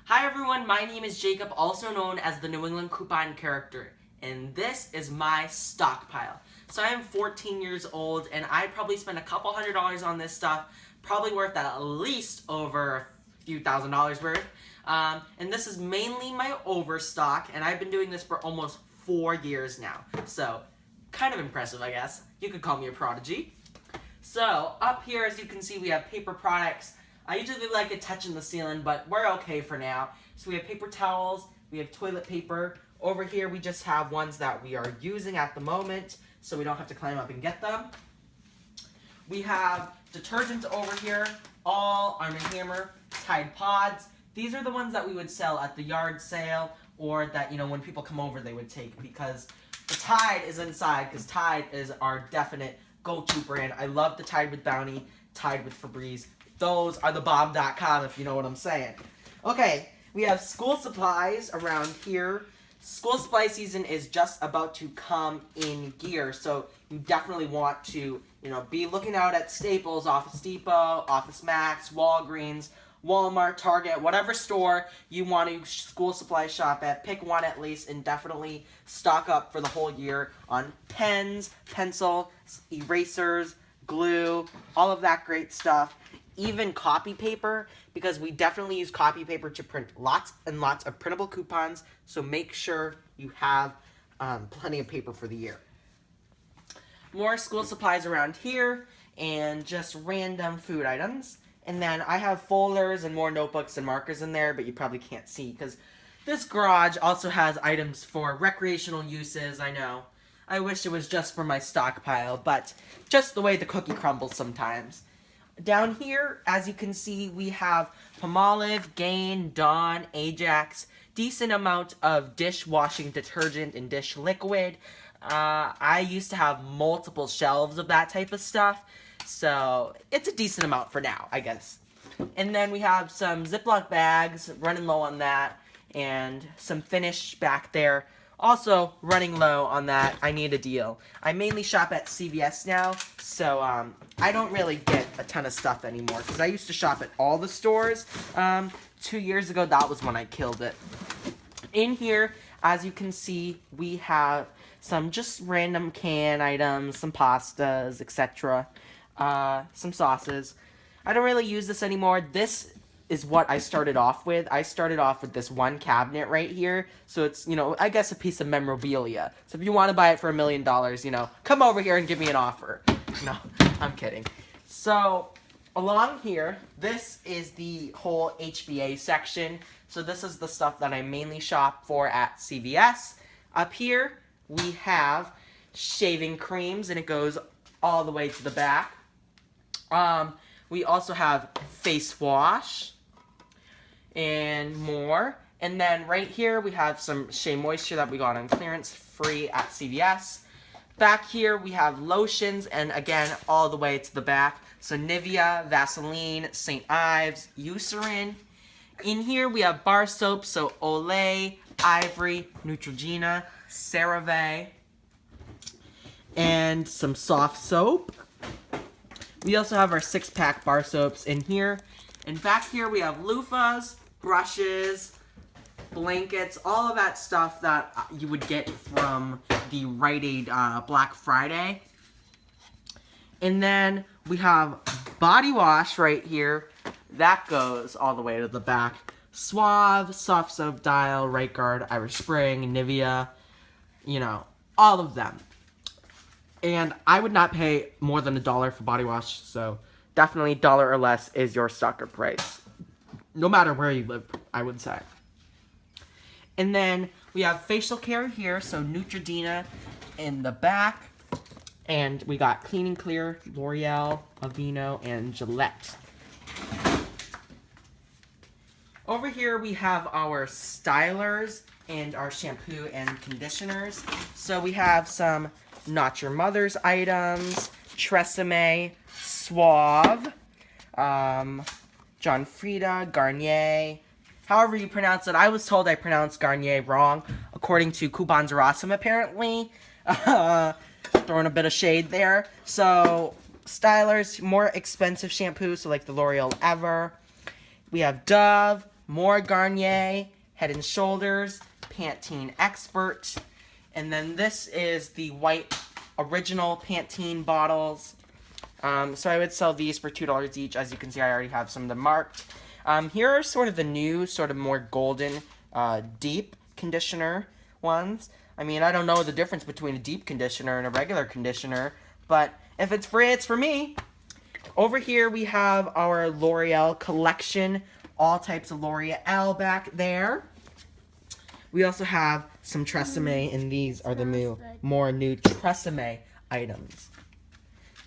Hi everyone, my name is Jacob, also known as the New England Coupon Character, and this is my stockpile. So I am 14 years old, and I probably spent a couple $100s on this stuff, probably worth at least over a few $1,000s worth. And this is mainly my overstock, and I've been doing this for almost 4 years now. So, kind of impressive, I guess. You could call me a prodigy. So, up here, as you can see, we have paper products. I usually like it touching the ceiling, but we're okay for now. So we have paper towels, we have toilet paper. Over here, we just have ones that we are using at the moment, so we don't have to climb up and get them. We have detergents over here, all Arm & Hammer, Tide Pods. These are the ones that we would sell at the yard sale, or that, when people come over, they would take, because the Tide is inside, because Tide is our definite go-to brand. I love the Tide with Bounty, Tide with Febreze. Those are the bomb.com, if you know what I'm saying. Okay, we have school supplies around here. School supply season is just about to come in gear, so you definitely want to, be looking out at Staples, Office Depot, Office Max, Walgreens, Walmart, Target, whatever store you want to school supply shop at. Pick one at least and definitely stock up for the whole year on pens, pencils, erasers, glue, all of that great stuff. Even copy paper, because we definitely use copy paper to print lots and lots of printable coupons, so make sure you have plenty of paper for the year. More school supplies around here, and just random food items. And then I have folders and more notebooks and markers in there, but you probably can't see, because this garage also has items for recreational uses, I know. I wish it was just for my stockpile, but just the way the cookie crumbles sometimes. Down here, as you can see, we have Palmolive, Gain, Dawn, Ajax, decent amount of dishwashing detergent and dish liquid. I used to have multiple shelves of that type of stuff, so it's a decent amount for now, I guess. And then we have some Ziploc bags, running low on that, and some Finish back there. Also, running low on that, I need a deal. I mainly shop at CVS now, so I don't really get a ton of stuff anymore, because I used to shop at all the stores. 2 years ago, that was when I killed it. In here, as you can see, we have some just random can items, some pastas, etc., some sauces. I don't really use this anymore. This is what I started off with. I started off with this one cabinet right here. So it's, I guess a piece of memorabilia. So if you want to buy it for $1 million, come over here and give me an offer. No, I'm kidding. So along here, this is the whole HBA section. So this is the stuff that I mainly shop for at CVS. Up here, we have shaving creams, and it goes all the way to the back. We also have face wash and more. And then right here we have some Shea Moisture that we got on clearance free at CVS. Back here we have lotions, and again all the way to the back. So Nivea, Vaseline, St. Ives, Eucerin. In here we have bar soap, so Olay, Ivory, Neutrogena, CeraVe, and some soft soap. We also have our 6-pack bar soaps in here. And back here we have loofahs, brushes, blankets, all of that stuff that you would get from the Rite Aid Black Friday. And then we have body wash right here. That goes all the way to the back. Suave, Soft Soap Dial, Right Guard, Irish Spring, Nivea, all of them. And I would not pay more than $1 for body wash, so definitely $1 or less is your sucker price. No matter where you live, I would say. And then we have facial care here, so Neutrogena in the back. And we got Clean and Clear, L'Oreal, Aveeno, and Gillette. Over here we have our stylers and our shampoo and conditioners. So we have some Not Your Mother's items, Tresemme, Suave, John Frieda, Garnier, however you pronounce it. I was told I pronounced Garnier wrong, according to Coupons Are Awesome, apparently. Throwing a bit of shade there. So, stylers, more expensive shampoo, so like the L'Oreal Ever. We have Dove, more Garnier, Head and Shoulders, Pantene Expert. And then this is the white original Pantene bottles. So I would sell these for $2 each. As you can see, I already have some of them marked. Here are sort of the new, sort of more golden, deep conditioner ones. I mean, I don't know the difference between a deep conditioner and a regular conditioner, but if it's free, it's for me. Over here, we have our L'Oreal Collection, all types of L'Oreal back there. We also have some Tresemme, and these are the more new Tresemme items.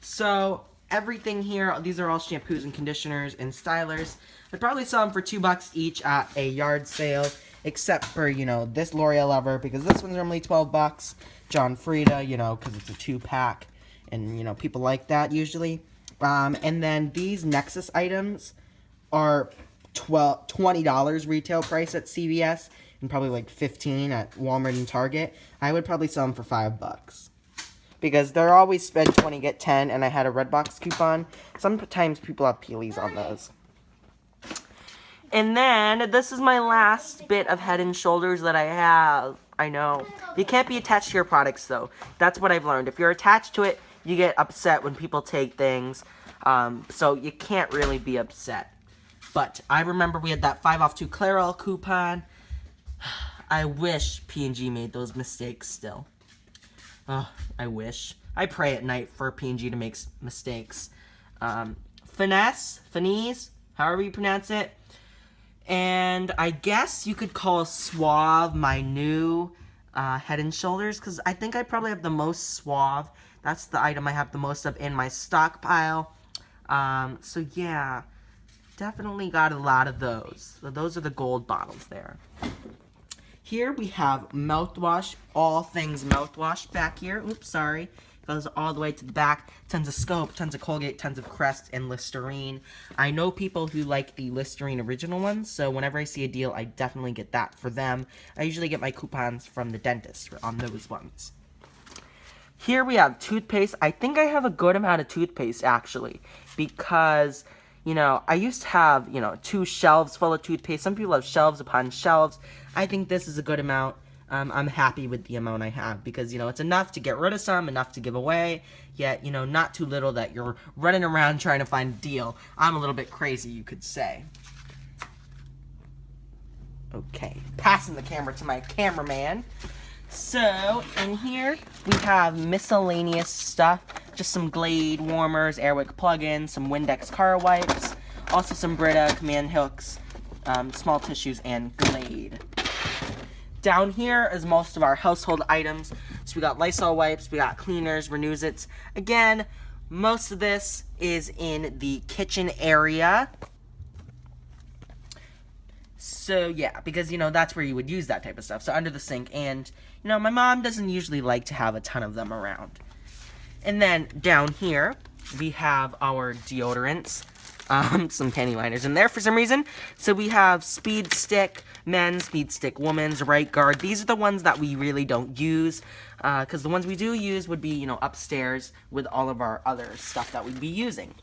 So, everything here, these are all shampoos and conditioners and stylers. I'd probably sell them for $2 each at a yard sale, except for, you know, this L'Oreal Ever, because this one's normally $12. John Frieda, you know, because it's a 2-pack, and, you know, people like that usually. And then these Nexus items are $20 retail price at CVS, and probably like $15 at Walmart and Target. I would probably sell them for $5. Because they're always spend 20, get 10, and I had a Redbox coupon. Sometimes people have peelies on those. And then, this is my last bit of Head and Shoulders that I have. I know. You can't be attached to your products, though. That's what I've learned. If you're attached to it, you get upset when people take things. So, you can't really be upset. But, I remember we had that 5 off 2 Clairol coupon. I wish P&G made those mistakes still. Oh, I wish. I pray at night for P&G to make mistakes. Finesse, however you pronounce it. And I guess you could call Suave my new Head and Shoulders, because I think I probably have the most Suave. That's the item I have the most of in my stockpile. So yeah, definitely got a lot of those. So those are the gold bottles there. Here we have mouthwash, all things mouthwash back here. Oops, sorry. Goes all the way to the back. Tons of Scope, tons of Colgate, tons of Crest, and Listerine. I know people who like the Listerine original ones, so whenever I see a deal, I definitely get that for them. I usually get my coupons from the dentist on those ones. Here we have toothpaste. I think I have a good amount of toothpaste, actually, because, you know, I used to have, you know, 2 shelves full of toothpaste. Some people have shelves upon shelves. I think this is a good amount. I'm happy with the amount I have because, you know, it's enough to get rid of some, enough to give away, yet, you know, not too little that you're running around trying to find a deal. I'm a little bit crazy, you could say. Okay, passing the camera to my cameraman. So, in here, we have miscellaneous stuff. Just some Glade warmers, Airwick plug-ins, some Windex car wipes, also some Brita command hooks, small tissues, and Glade. Down here is most of our household items. So we got Lysol wipes, we got cleaners, Renews-Its. Again, most of this is in the kitchen area. So yeah, because, you know, that's where you would use that type of stuff. So under the sink, and, you know, my mom doesn't usually like to have a ton of them around. And then down here, we have our deodorants. Some panty liners in there for some reason. So we have Speed Stick Men's, Speed Stick Women's, Right Guard. These are the ones that we really don't use, because the ones we do use would be, you know, upstairs with all of our other stuff that we'd be using.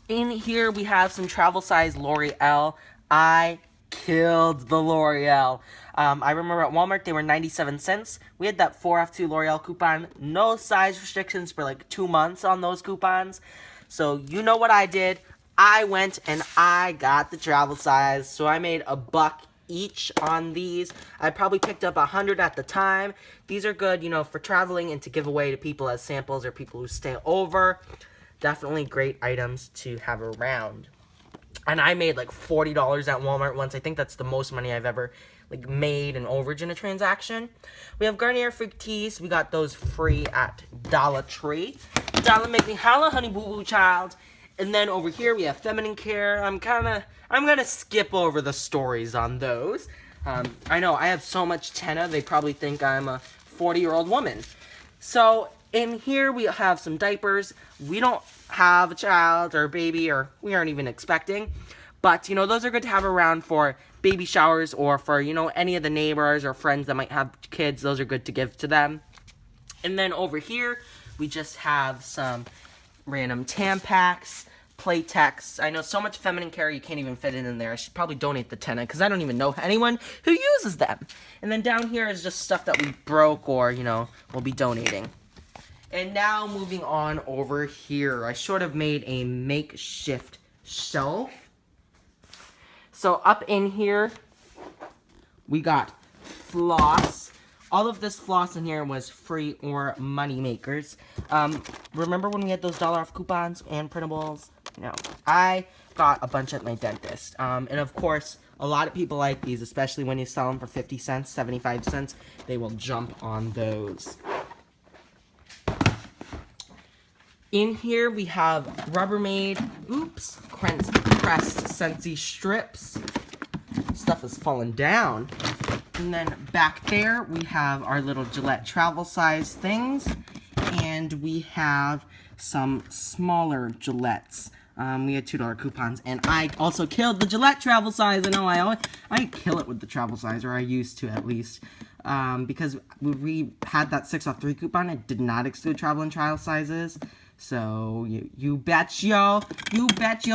In here we have some travel size L'Oreal. I killed the L'Oreal. I remember at Walmart they were 97 cents. We had that 4 off 2 L'Oreal coupon. No size restrictions for like 2 months on those coupons. So you know what I did. I went and I got the travel size. So I made $1 each on these. I probably picked up 100 at the time. These are good, you know, for traveling and to give away to people as samples or people who stay over. Definitely great items to have around. And I made like $40 at Walmart once. I think that's the most money I've ever like made an overage in a transaction. We have Garnier Fructis. We got those free at Dollar Tree. Dollar make me holla, honey boo boo child. And then over here we have feminine care. I'm gonna skip over the stories on those. I know I have so much tenna, they probably think I'm a 40-year-old woman. So in here we have some diapers. We don't have a child or a baby, or we aren't even expecting. But, you know, those are good to have around for baby showers or for, you know, any of the neighbors or friends that might have kids. Those are good to give to them. And then over here, we just have some random Tampax, Playtex. I know so much feminine care you can't even fit it in there. I should probably donate the 10 because I don't even know anyone who uses them. And then down here is just stuff that we broke or, you know, we'll be donating. And now moving on over here, I sort of made a makeshift shelf. So up in here, we got floss. All of this floss in here was free or money makers. Remember when we had those $1 off coupons and printables? No, I got a bunch at my dentist. And of course, a lot of people like these, especially when you sell them for 50 cents, 75 cents. They will jump on those. In here, we have Rubbermaid, pressed Scentsy strips. Stuff is falling down. And then back there, we have our little Gillette travel size things. And we have some smaller Gillettes. We had $2 coupons. And I also killed the Gillette travel size. I know I kill it with the travel size, or I used to at least. Because we had that 6 off 3 coupon, it did not exclude travel and trial sizes. So you bet your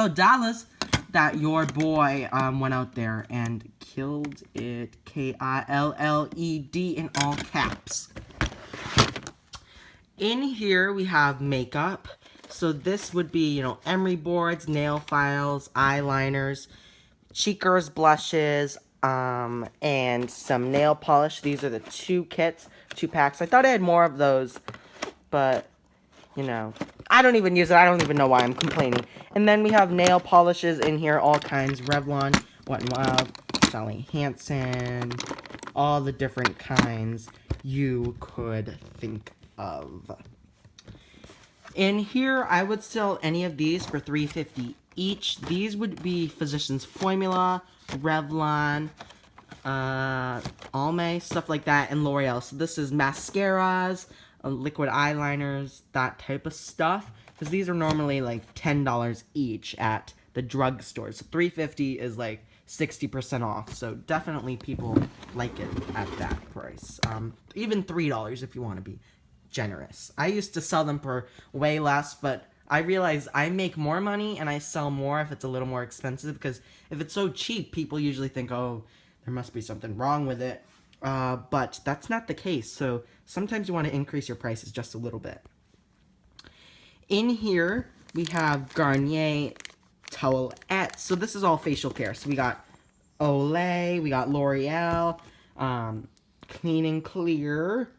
dollars that your boy went out there and killed it. KILLED in all caps. In here we have makeup. So this would be, you know, emery boards, nail files, eyeliners, cheekers, blushes, and some nail polish. These are the 2 kits, 2 packs. I thought I had more of those, but you know, I don't even use it. I don't even know why I'm complaining. And then we have nail polishes in here, all kinds. Revlon, Wet n Wild, Sally Hansen, all the different kinds you could think of. In here, I would sell any of these for $3.50 each. These would be Physicians Formula, Revlon, Almay, stuff like that, and L'Oreal. So this is mascaras, liquid eyeliners, that type of stuff, because these are normally like $10 each at the drugstore. So $3.50 is like 60% off, so definitely people like it at that price. Even $3 if you want to be generous. I used to sell them for way less, but I realize I make more money and I sell more if it's a little more expensive, because if it's so cheap, people usually think, oh, there must be something wrong with it. But that's not the case, so sometimes you want to increase your prices just a little bit. In here, we have Garnier Towelettes. So this is all facial care. So we got Olay, we got L'Oreal, Clean and Clear,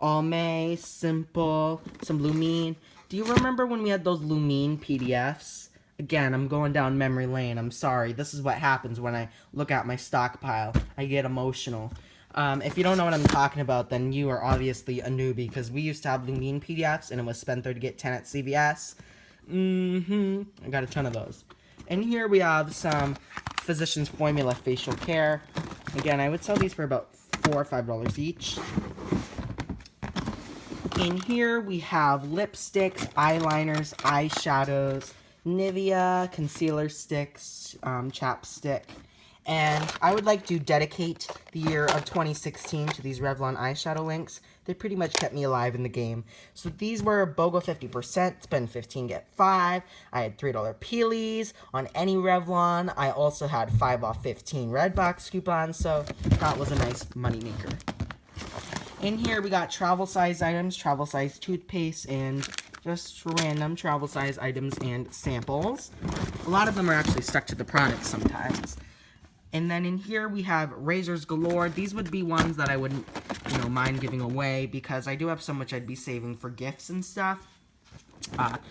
Almay, Simple, some Lumine. Do you remember when we had those Lumine PDFs? Again, I'm going down memory lane. I'm sorry. This is what happens when I look at my stockpile. I get emotional. If you don't know what I'm talking about, then you are obviously a newbie, because we used to have Lumine PDFs, and it was spend 30 get 10 at CVS. I got a ton of those. And here we have some Physicians Formula facial care. Again, I would sell these for about $4 or $5 each. In here we have lipsticks, eyeliners, eyeshadows, Nivea, concealer sticks, chapstick. And I would like to dedicate the year of 2016 to these Revlon eyeshadow links. They pretty much kept me alive in the game. So these were BOGO 50%, spend 15, get 5. I had $3 peelies on any Revlon. I also had 5 off 15 Redbox coupons, so that was a nice money maker. In here we got travel size items, travel size toothpaste, and just random travel size items and samples. A lot of them are actually stuck to the product sometimes. And then in here we have razors galore. These would be ones that I wouldn't, you know, mind giving away, because I do have so much I'd be saving for gifts and stuff.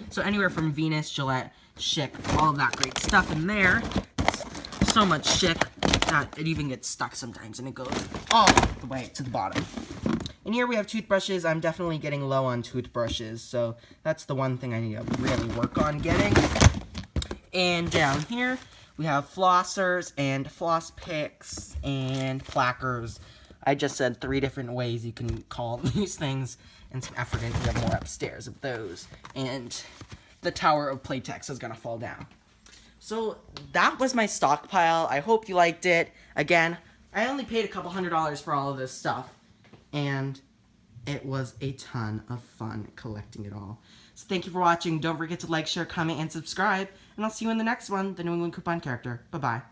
So anywhere from Venus, Gillette, Schick, all of that great stuff in there. So much Schick that it even gets stuck sometimes, and it goes all the way to the bottom. And here we have toothbrushes. I'm definitely getting low on toothbrushes, so that's the one thing I need to really work on getting. And down here, we have flossers and floss picks and plackers. I just said 3 different ways you can call these things, and some effort into have more upstairs of those. And the tower of Playtex is going to fall down. So that was my stockpile. I hope you liked it. Again, I only paid a couple $100 for all of this stuff, and it was a ton of fun collecting it all. So thank you for watching. Don't forget to like, share, comment, and subscribe. And I'll see you in the next one, the New England Coupon Character. Bye-bye.